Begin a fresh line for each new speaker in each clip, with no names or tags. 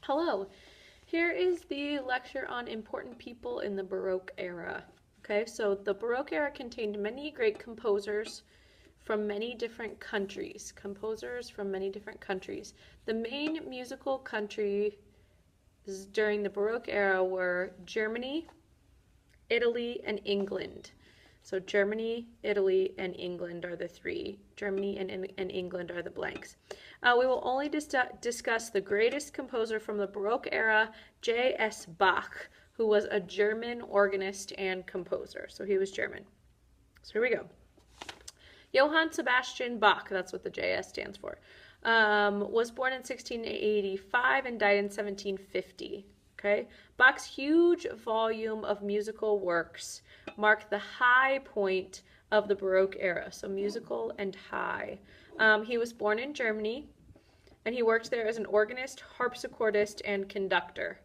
Hello, here is the lecture on important people in the Baroque era. Okay, so the Baroque era contained many great composers from many different countries. The main musical countries during the Baroque era were Germany, Italy, and England. So Germany, Italy, and England are the three. Germany and England are the blanks. We will only discuss the greatest composer from the Baroque era, J.S. Bach, who was a German organist and composer. So he was German. So here we go. Johann Sebastian Bach, that's what the JS stands for, was born in 1685 and died in 1750. Okay? Bach's huge volume of musical works marked the high point of the Baroque era, so musical and high. He was born in Germany, and he worked there as an organist, harpsichordist, and conductor.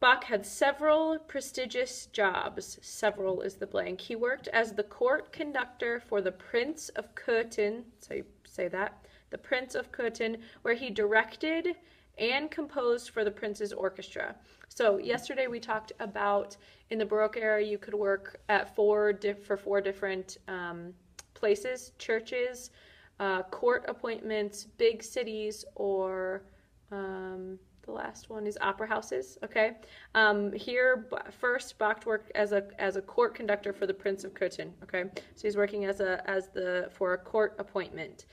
Bach had several prestigious jobs. Several is the blank. He worked as the court conductor for the Prince of Cöthen, so you say that, the Prince of Cöthen, where he directed and composed for the prince's orchestra. So yesterday we talked about in the Baroque era you could work at four different places: churches, court appointments, big cities, or the last one is opera houses. Okay. Here first Bach worked as a court conductor for the Prince of Cöthen. Okay, so he's working for a court appointment.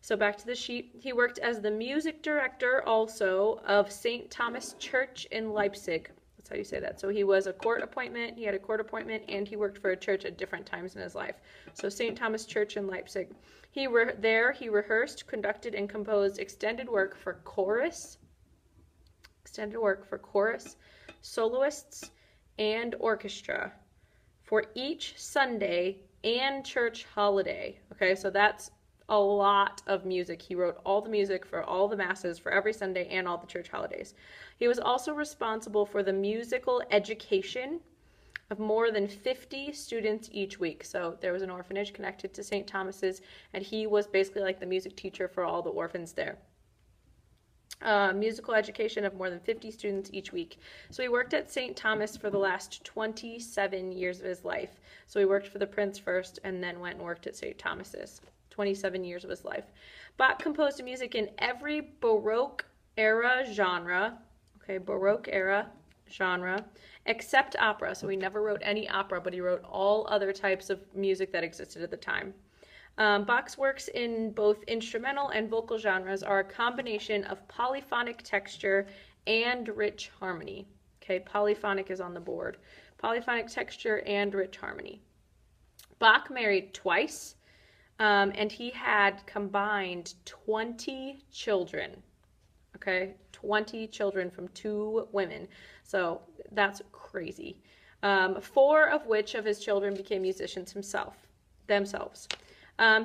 So back to the sheet. He worked as the music director also of St. Thomas Church in Leipzig. That's how you say that. So he was a court appointment, he had a court appointment, and he worked for a church at different times in his life. So St. Thomas Church in Leipzig. He rehearsed, conducted, and composed extended work for chorus, soloists, and orchestra for each Sunday and church holiday. Okay, so that's a lot of music. He wrote all the music for all the masses for every Sunday and all the church holidays. He was also responsible for the musical education of more than 50 students each week. So there was an orphanage connected to St. Thomas's, and he was basically like the music teacher for all the orphans there. Musical education of more than 50 students each week. So he worked at St. Thomas for the last 27 years of his life. So he worked for the prince first and then went and worked at St. Thomas's. 27 years of his life. Bach composed music in every Baroque era genre, except opera. So he never wrote any opera, but he wrote all other types of music that existed at the time. Bach's works in both instrumental and vocal genres are a combination of polyphonic texture and rich harmony. Okay, polyphonic is on the board. Polyphonic texture and rich harmony. Bach married twice. And he had combined 20 children, okay? 20 children from 2 women. So that's crazy. 4 of which of his children became musicians themselves.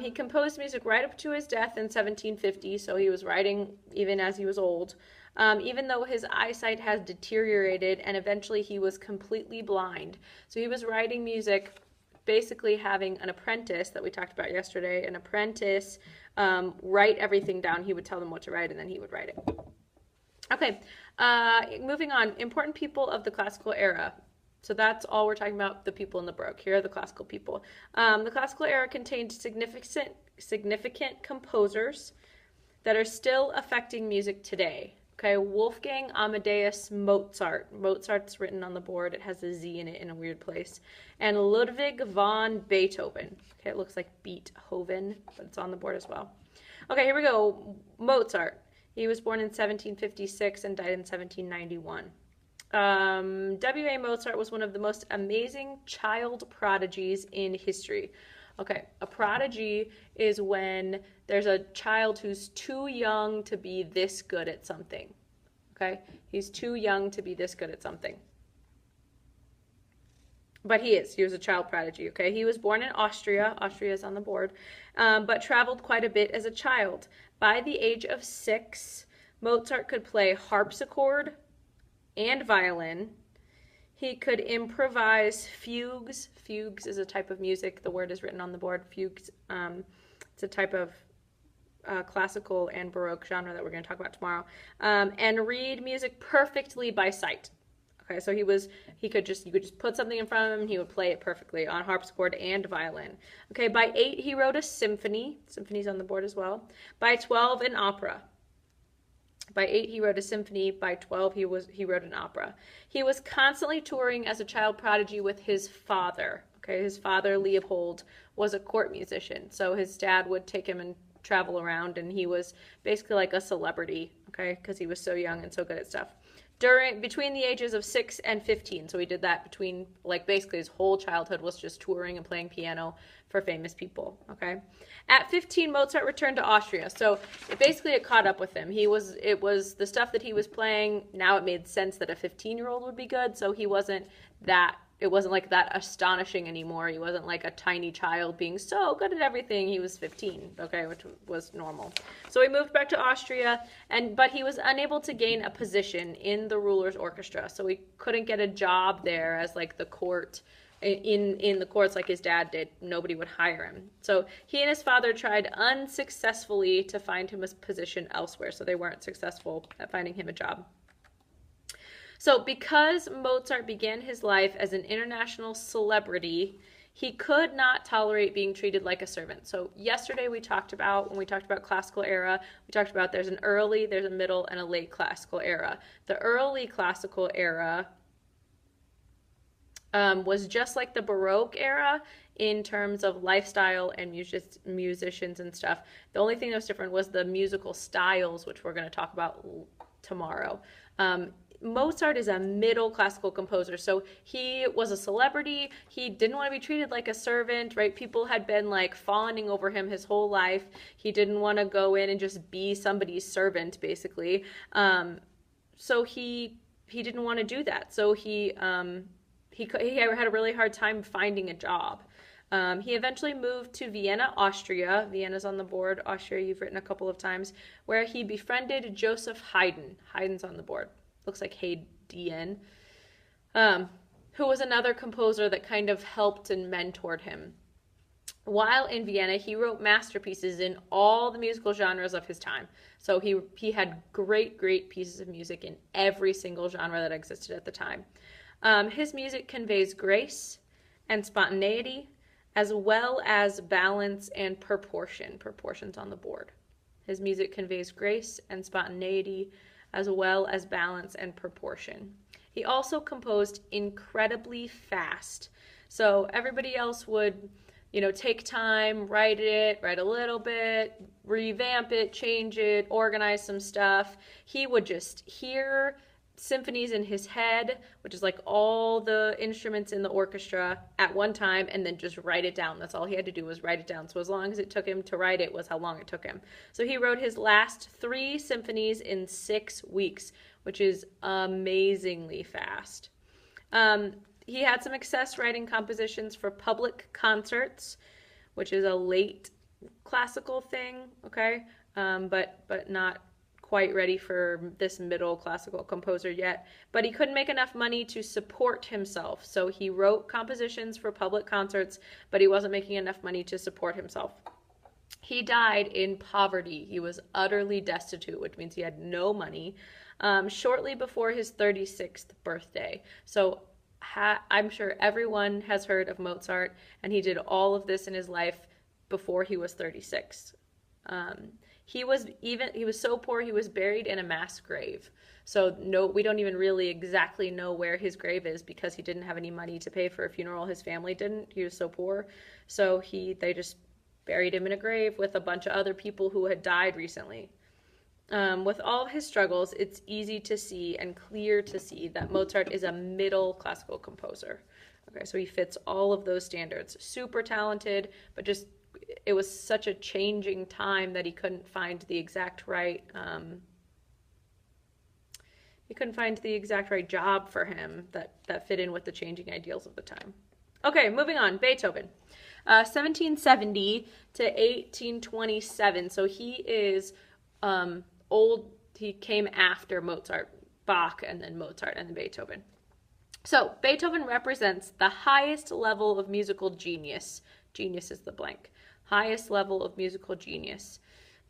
He composed music right up to his death in 1750, so he was writing even as he was old. Even though his eyesight has deteriorated and eventually he was completely blind. So he was writing music, basically having an apprentice that we talked about yesterday, an apprentice write everything down. He would tell them what to write and then he would write it. Okay, moving on. Important people of the classical era. So that's all we're talking about, the people in the Baroque. Here are the classical people. The classical era contained significant composers that are still affecting music today. Okay, Wolfgang Amadeus Mozart. Mozart's written on the board. It has a Z in it in a weird place. And Ludwig von Beethoven. Okay, it looks like Beethoven, but it's on the board as well. Okay, here we go. Mozart. He was born in 1756 and died in 1791. W.A. Mozart was one of the most amazing child prodigies in history. Okay, a prodigy is when there's a child who's too young to be this good at something. Okay, he's too young to be this good at something. But he was a child prodigy. Okay, he was born in Austria. Austria is on the board, but traveled quite a bit as a child. By the age of 6, Mozart could play harpsichord and violin. He could improvise fugues. Fugues is a type of music. The word is written on the board. Fugues. It's a type of classical and Baroque genre that we're going to talk about tomorrow, and read music perfectly by sight. Okay, so you could just put something in front of him and he would play it perfectly on harpsichord and violin. Okay, by 8 he wrote a symphony. Symphony's on the board as well. By 12 an opera. By 8 he wrote a symphony. By 12 he wrote an opera. He was constantly touring as a child prodigy with his father. Okay, his father Leopold was a court musician, so his dad would take him and travel around, and he was basically like a celebrity. Okay, because he was so young and so good at stuff. Between the ages of 6 and 15. So he did that between, like, basically his whole childhood was just touring and playing piano for famous people, okay? At 15, Mozart returned to Austria. So it caught up with him. It was the stuff that he was playing. Now it made sense that a 15-year-old would be good. So it wasn't like that astonishing anymore. He wasn't like a tiny child being so good at everything. He was 15, okay, which was normal. So he moved back to Austria, but he was unable to gain a position in the ruler's orchestra. So he couldn't get a job there as like the court, in the courts like his dad did. Nobody would hire him. So he and his father tried unsuccessfully to find him a position elsewhere. So they weren't successful at finding him a job. So because Mozart began his life as an international celebrity, he could not tolerate being treated like a servant. So yesterday when we talked about classical era, we talked about there's an early, there's a middle, and a late classical era. The early classical era was just like the Baroque era in terms of lifestyle and musicians and stuff. The only thing that was different was the musical styles, which we're going to talk about tomorrow. Mozart is a middle classical composer. So he was a celebrity. He didn't want to be treated like a servant, right? People had been like fawning over him his whole life. He didn't want to go in and just be somebody's servant, basically. So he didn't want to do that. So he had a really hard time finding a job. He eventually moved to Vienna, Austria. Vienna's on the board. Austria, you've written a couple of times, where he befriended Joseph Haydn. Haydn's on the board. Looks like Haydn, who was another composer that kind of helped and mentored him. While in Vienna, he wrote masterpieces in all the musical genres of his time. So he had great pieces of music in every single genre that existed at the time. His music conveys grace and spontaneity, as well as balance and proportion. Proportion's on the board. His music conveys grace and spontaneity, as well as balance and proportion. He also composed incredibly fast. So everybody else would, take time, write a little bit, revamp it, change it, organize some stuff. He would just hear symphonies in his head, which is like all the instruments in the orchestra at one time, and then just write it down. That's all he had to do, was write it down. So as long as it took him to write it was how long it took him. So he wrote his last 3 symphonies in 6 weeks, which is amazingly fast. He had some success writing compositions for public concerts, which is a late classical thing, okay, but not quite ready for this middle classical composer yet. But he couldn't make enough money to support himself. So he wrote compositions for public concerts, but he wasn't making enough money to support himself. He died in poverty. He was utterly destitute, which means he had no money, shortly before his 36th birthday. So I'm sure everyone has heard of Mozart, and he did all of this in his life before he was 36. He was so poor he was buried in a mass grave. So we don't even really exactly know where his grave is because he didn't have any money to pay for a funeral. His family didn't. He was so poor. So they just buried him in a grave with a bunch of other people who had died recently. With all of his struggles, it's easy to see and clear to see that Mozart is a middle classical composer. Okay, so he fits all of those standards. Super talented, but just it was such a changing time that he couldn't find the exact right job for him that fit in with the changing ideals of the time. Okay, moving on. Beethoven, 1770 to 1827. So he is old. He came after Mozart, Bach, and then Mozart, and then Beethoven. So Beethoven represents the highest level of musical genius. Genius is the blank. Highest level of musical genius.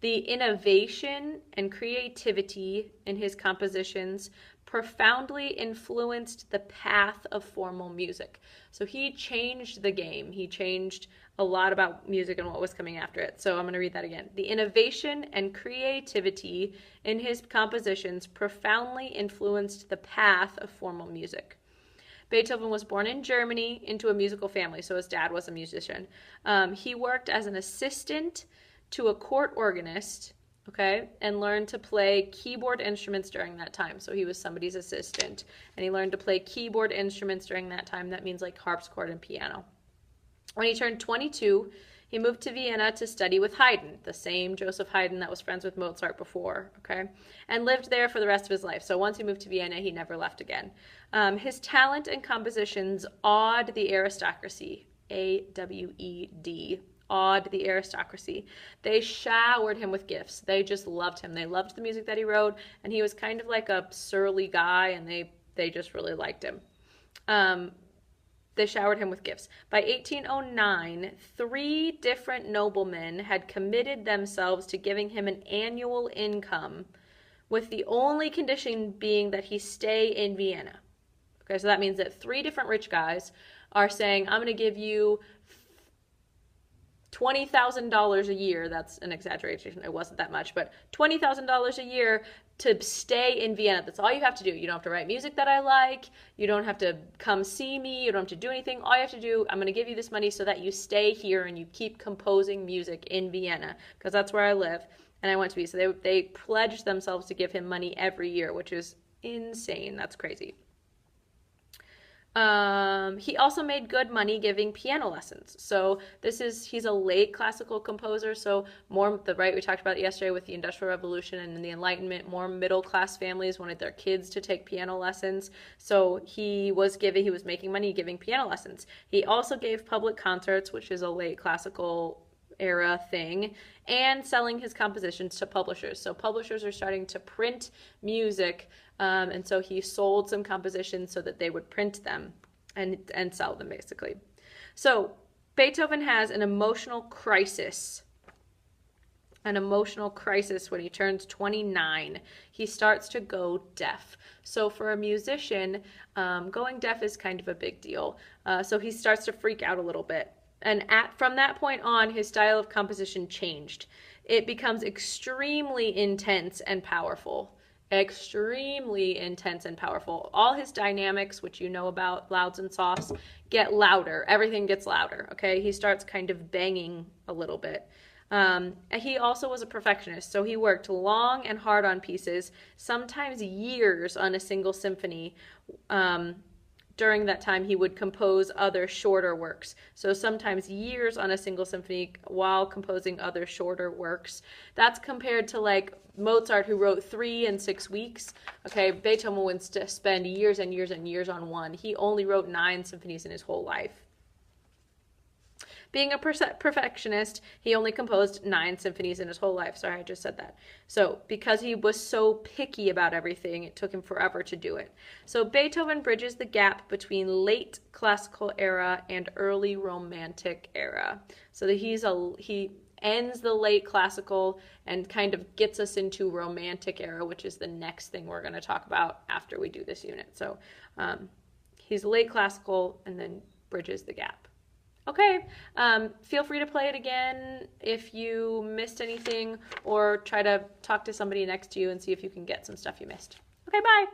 The innovation and creativity in his compositions profoundly influenced the path of formal music. So he changed the game. He changed a lot about music and what was coming after it. So I'm going to read that again. The innovation and creativity in his compositions profoundly influenced the path of formal music. Beethoven was born in Germany into a musical family, so his dad was a musician. He worked as an assistant to a court organist, okay, and learned to play keyboard instruments during that time. So he was somebody's assistant, and he learned to play keyboard instruments during that time. That means like harpsichord and piano. When he turned 22, he moved to Vienna to study with Haydn, the same Joseph Haydn that was friends with Mozart before, okay, and lived there for the rest of his life. So once he moved to Vienna, he never left again. His talent and compositions awed the aristocracy, A-W-E-D, awed the aristocracy. They showered him with gifts. They just loved him. They loved the music that he wrote, and he was kind of like a surly guy, and they just really liked him. They showered him with gifts. By 1809, 3 different noblemen had committed themselves to giving him an annual income, with the only condition being that he stay in Vienna. Okay, so that means that 3 different rich guys are saying, I'm going to give you $20,000 a year. That's an exaggeration. It wasn't that much, but $20,000 a year to stay in Vienna. That's all you have to do. You don't have to write music that I like. You don't have to come see me. You don't have to do anything. All you have to do, I'm going to give you this money so that you stay here and you keep composing music in Vienna, because that's where I live and I want to be. So they pledged themselves to give him money every year, which is insane. That's crazy. He also made good money giving piano lessons. So he's a late classical composer. So we talked about it yesterday with the Industrial Revolution and the Enlightenment, more middle class families wanted their kids to take piano lessons. So he was making money giving piano lessons. He also gave public concerts, which is a late classical era thing, and selling his compositions to publishers. So publishers are starting to print music, and so he sold some compositions so that they would print them and sell them, basically. So Beethoven has an emotional crisis when he turns 29. He starts to go deaf. So for a musician, going deaf is kind of a big deal. So he starts to freak out a little bit. And from that point on, his style of composition changed. It becomes extremely intense and powerful. Extremely intense and powerful. All his dynamics, which you know about, louds and softs, get louder. Everything gets louder, okay? He starts kind of banging a little bit. He also was a perfectionist, so he worked long and hard on pieces, sometimes years on a single symphony. During that time, he would compose other shorter works. So sometimes years on a single symphony while composing other shorter works. That's compared to like Mozart, who wrote 3 in 6 weeks. Okay, Beethoven would spend years and years and years on one. He only wrote 9 symphonies in his whole life. Being a perfectionist, he only composed 9 symphonies in his whole life. Sorry, I just said that. So because he was so picky about everything, it took him forever to do it. So Beethoven bridges the gap between late classical era and early romantic era. So that he ends the late classical and kind of gets us into romantic era, which is the next thing we're going to talk about after we do this unit. So he's late classical and then bridges the gap. Okay, feel free to play it again if you missed anything, or try to talk to somebody next to you and see if you can get some stuff you missed. Okay, bye.